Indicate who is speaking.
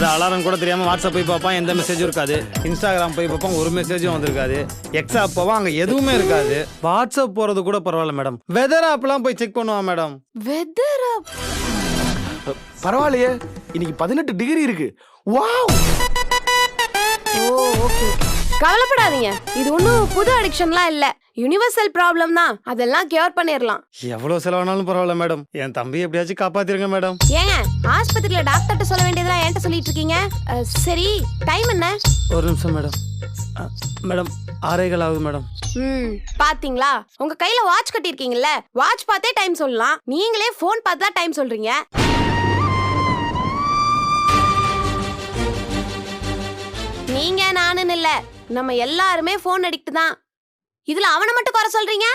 Speaker 1: அது அலாரம் கூட தெரியாம வாட்ஸ்அப் போய் பார்ப்பான், எந்த மெசேஜும் இருக்காது. இன்ஸ்டாகிராம் போய் பார்ப்பான், ஒரு மெசேஜும் வந்திருக்காது. எக்ஸ் ஆப் போவான், அங்க எதுவுமே இருக்காது. வாட்ஸ்அப் போறது கூட பரவாயில்ல மேடம், வெதர் ஆப்லாம் போய் செக் பண்ணுவான் மேடம்.
Speaker 2: Weather app?
Speaker 3: பரவாயில்லையே, இன்னைக்கு 18 டிகிரி இருக்கு. வாவ்.
Speaker 2: ஓ ஓகே. கவலைப்படாதீங்க, இது ஒன்றும் புது அடிக்ஷன்லாம் இல்ல, யுனிவர்சல் ப்ராப்ளம் தான். அதெல்லாம் கியூர் பண்ணிடலாம்.
Speaker 1: எவ்வளவு செலவானாலும் பரவாயில்ல மேடம், என் தம்பி எப்படியாச்சும் காப்பாத்திருங்க மேடம்.
Speaker 2: ஏங்க ஆஸ்பத்திரியில டாக்டர்கிட்ட சொல்ல வேண்டியதெல்லாம் என்கிட்ட சொல்லிட்டு இருக்கீங்க? சரி, டைம் என்ன?
Speaker 1: ஒரு நிமிஷம் மேடம். மேடம் 6:15 ஆகுது மேடம்.
Speaker 2: பாத்தீங்களா, உங்க கையில வாட்ச் கட்டிருக்கீங்கல்ல, வாட்ச் பார்த்தே டைம் சொல்லலாம். நீங்களே போன் பார்த்து தான் டைம் சொல்றீங்க. நீங்க நானுன்னு இல்ல, நம்ம எல்லாருமே போன் அடிக்ட் தான். இதுல அவனை மட்டும் குறை சொல்றீங்க?